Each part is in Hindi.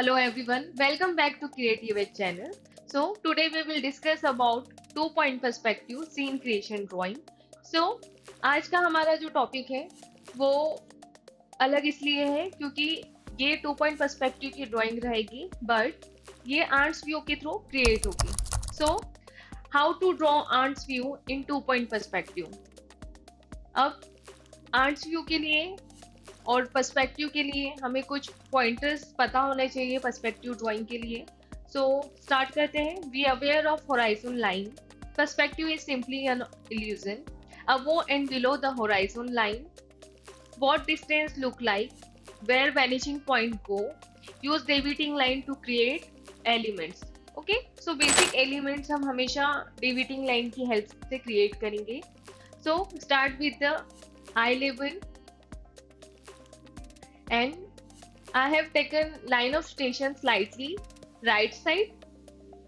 Hello everyone, welcome back to Creative Edge channel. So today we will discuss about 2 point perspective scene creation drawing. So आज का हमारा जो टॉपिक है वो अलग इसलिए है क्योंकि ये 2 point पर्सपेक्टिव की ड्राइंग रहेगी बट ये आर्ट्स व्यू के थ्रू क्रिएट होगी. So how to draw arts view in 2 point perspective. अब आर्ट्स व्यू के लिए और पर्सपेक्टिव के लिए हमें कुछ पॉइंटर्स पता होने चाहिए पर्सपेक्टिव ड्राइंग के लिए. सो स्टार्ट करते हैं. Be aware of horizon line. Perspective is simply an illusion. Above and below the horizon line, what distance look like, where vanishing point go, use deviating line to create elements. Okay, so basic elements हम हमेशा deviating line की help से create करेंगे. So start with the eye level and I have taken line of station slightly right side.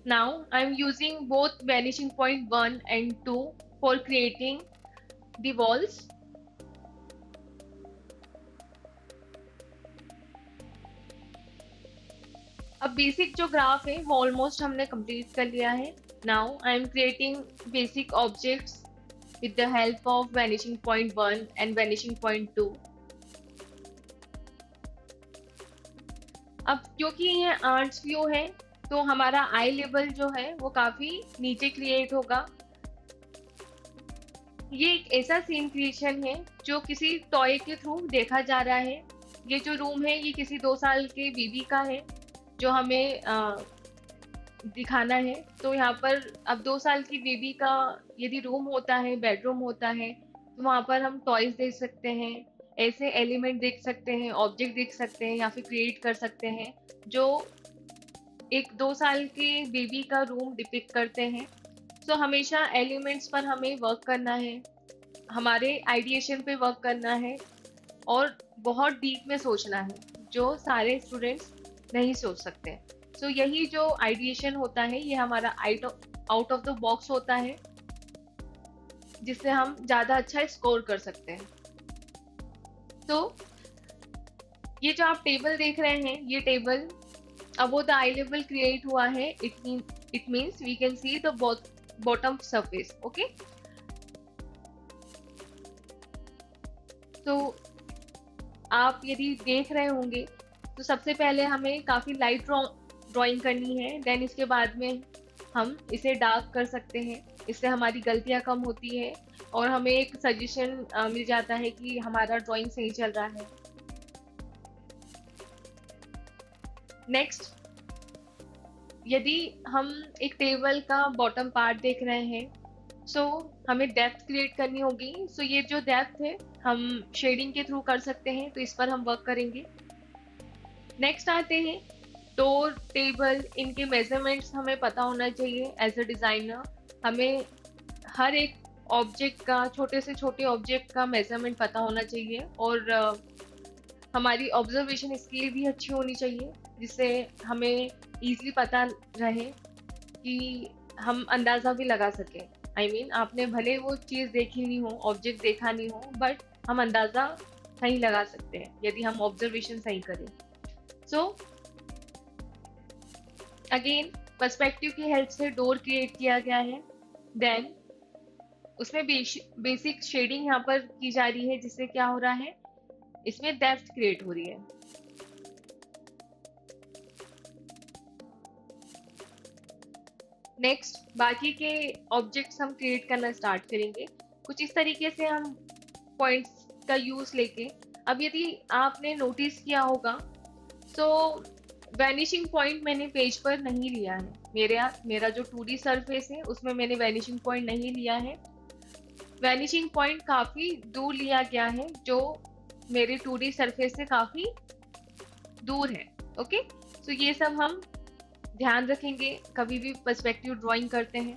Now I am using both vanishing point 1 and 2 for creating the walls. अब बेसिक जो ग्राफ है वो ऑलमोस्ट हमने कंप्लीट कर लिया है. Now I am creating basic objects with the help of vanishing point 1 and vanishing point 2. अब क्योंकि ये आर्ट्स व्यू है तो हमारा आई लेवल जो है वो काफी नीचे क्रिएट होगा. ये एक ऐसा सीन क्रिएशन है जो किसी टॉय के थ्रू देखा जा रहा है. ये जो रूम है ये किसी 2 साल के बेबी का है जो हमें दिखाना है. तो यहाँ पर अब 2 साल की बेबी का यदि रूम होता है, बेडरूम होता है, तो वहाँ पर हम टॉयज देख सकते हैं, ऐसे एलिमेंट देख सकते हैं, ऑब्जेक्ट देख सकते हैं या फिर क्रिएट कर सकते हैं जो एक 2 साल के बेबी का रूम डिपिक्ट करते हैं. तो हमेशा एलिमेंट्स पर हमें वर्क करना है, हमारे आइडिएशन पे वर्क करना है और बहुत डीप में सोचना है जो सारे स्टूडेंट्स नहीं सोच सकते. सो यही जो आइडिएशन होता है ये हमारा आउट ऑफ द बॉक्स होता है जिससे हम ज़्यादा अच्छा स्कोर कर सकते हैं. तो ये जो आप टेबल देख रहे हैं ये table above the eye level create हुआ है. It means we can see the bottom surface. Okay, तो आप यदि देख रहे होंगे तो सबसे पहले हमें काफी लाइट ड्राइंग करनी है. देन इसके बाद में हम इसे डार्क कर सकते हैं. इससे हमारी गलतियां कम होती है और हमें एक सजेशन मिल जाता है कि हमारा ड्राइंग सही चल रहा है. नेक्स्ट, यदि हम एक टेबल का बॉटम पार्ट देख रहे हैं सो हमें डेप्थ क्रिएट करनी होगी. सो ये जो डेप्थ है हम शेडिंग के थ्रू कर सकते हैं, तो इस पर हम वर्क करेंगे. नेक्स्ट आते हैं डोर, टेबल, इनके मेजरमेंट्स हमें पता होना चाहिए. एज अ डिज़ाइनर हमें हर एक ऑब्जेक्ट का, छोटे से छोटे ऑब्जेक्ट का मेजरमेंट पता होना चाहिए और हमारी ऑब्जर्वेशन स्किल भी अच्छी होनी चाहिए जिससे हमें ईजिली पता रहे कि हम अंदाज़ा भी लगा सकें. आई मीन आपने भले वो चीज़ देखी नहीं हो, ऑब्जेक्ट देखा नहीं हो, बट हम अंदाज़ा सही लगा सकते हैं यदि हम ऑब्जर्वेशन सही करें. सो अगेन पर्सपेक्टिव की हेल्प से डोर क्रिएट किया गया है. देन उसमें बेसिक शेडिंग यहाँ पर की जा रही है जिससे क्या हो रहा है, इसमें डेप्थ क्रिएट हो रही है. नेक्स्ट, बाकी के ऑब्जेक्ट्स हम क्रिएट करना स्टार्ट करेंगे कुछ इस तरीके से हम पॉइंट्स का यूज लेके. अब यदि आपने नोटिस किया होगा तो वैनिशिंग पॉइंट मैंने पेज पर नहीं लिया है. मेरा जो 2D सरफेस है उसमें मैंने वैनिशिंग पॉइंट नहीं लिया है. वैनिशिंग पॉइंट काफ़ी दूर लिया गया है जो मेरे 2D सरफेस से काफ़ी दूर है. ओके, तो ये सब हम ध्यान रखेंगे कभी भी पर्सपेक्टिव ड्राइंग करते हैं.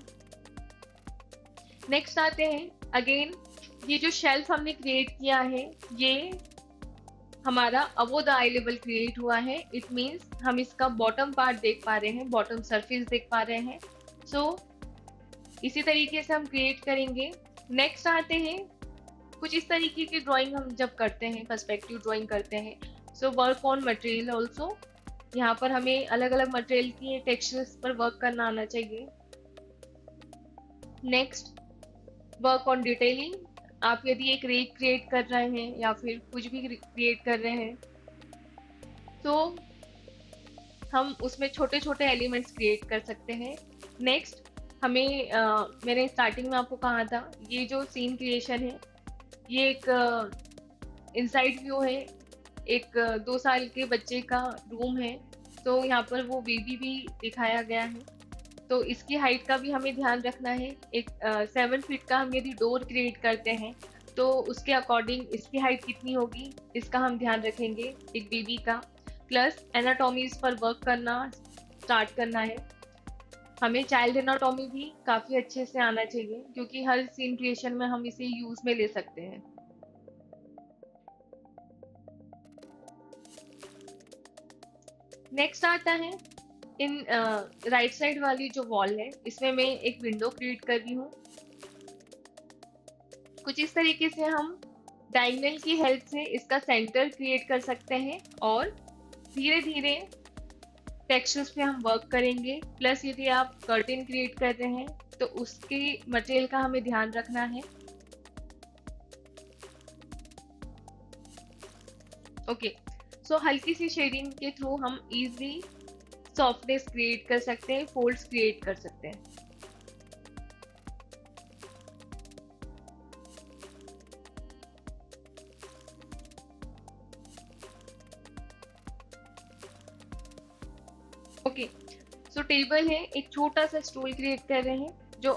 नेक्स्ट आते हैं, अगेन ये जो शेल्फ हमने क्रिएट किया है ये हमारा above the eye level create हुआ है. इट मीन्स हम इसका बॉटम पार्ट देख पा रहे हैं, बॉटम सरफेस देख पा रहे हैं. सो इसी तरीके से हम क्रिएट करेंगे. नेक्स्ट आते हैं, कुछ इस तरीके की ड्राइंग हम जब करते हैं, पर्सपेक्टिव ड्राइंग करते हैं, so work on material also. यहाँ पर हमें अलग अलग मटेरियल की टेक्सचर्स पर वर्क करना आना चाहिए। Next, work on detailing. आप यदि एक रेक क्रिएट कर रहे हैं या फिर कुछ भी क्रिएट कर रहे हैं तो हम उसमें छोटे छोटे एलिमेंट्स क्रिएट कर सकते हैं। नेक्स्ट, हमें मैंने स्टार्टिंग में आपको कहा था, ये जो सीन क्रिएशन है ये एक इनसाइड व्यू है। एक 2 साल के बच्चे का रूम है, तो यहाँ पर वो बेबी भी दिखाया गया है। तो इसकी हाइट का भी हमें ध्यान रखना है। एक 7 फीट का हम यदि डोर क्रिएट करते हैं तो उसके अकॉर्डिंग इसकी हाइट कितनी होगी, इसका हम ध्यान रखेंगे एक बेबी का। प्लस एनाटॉमीज पर वर्क करना स्टार्ट करना है। हमें चाइल्ड एनाटॉमी भी काफ़ी अच्छे से आना चाहिए, क्योंकि हर सीन क्रिएशन में हम इसे यूज़ में ले सकते हैं। नेक्स्ट आता है, इन राइट साइड वाली जो वॉल है इसमें मैं एक विंडो क्रिएट कर रही हूँ। कुछ इस तरीके से हम डायगोनल की हेल्प से इसका सेंटर क्रिएट कर सकते हैं और धीरे धीरे टेक्सचर्स पे हम वर्क करेंगे। प्लस यदि आप कर्टेन क्रिएट कर रहे हैं तो उसके मटेरियल का हमें ध्यान रखना है। ओके, सो हल्की सी शेडिंग के थ्रू हम इजीली सॉफ्टनेस क्रिएट कर सकते हैं, फोल्ड्स क्रिएट कर सकते हैं। ओके, सो टेबल है, एक छोटा सा स्टूल क्रिएट कर रहे हैं जो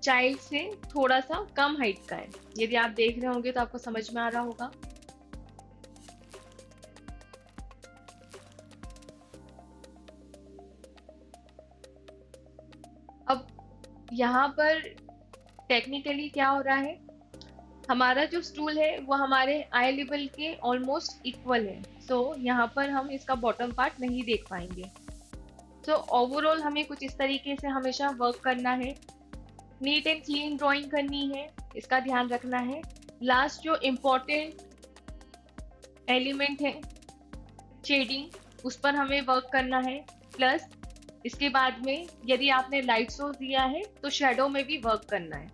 चाइल्ड से थोड़ा सा कम हाइट का है। यदि आप देख रहे होंगे तो आपको समझ में आ रहा होगा। अब यहाँ पर टेक्निकली क्या हो रहा है, हमारा जो स्टूल है वो हमारे आई लेवल के ऑलमोस्ट इक्वल है। सो यहाँ पर हम इसका बॉटम पार्ट नहीं देख पाएंगे। सो ओवरऑल हमें कुछ इस तरीके से हमेशा वर्क करना है। नीट एंड क्लीन ड्राइंग करनी है, इसका ध्यान रखना है। लास्ट जो इम्पोर्टेंट एलिमेंट है शेडिंग, उस पर हमें वर्क करना है। प्लस इसके बाद में यदि आपने लाइट सोर्स दिया है तो शेडो में भी वर्क करना है।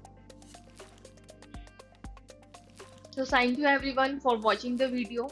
So thank you everyone for watching the video.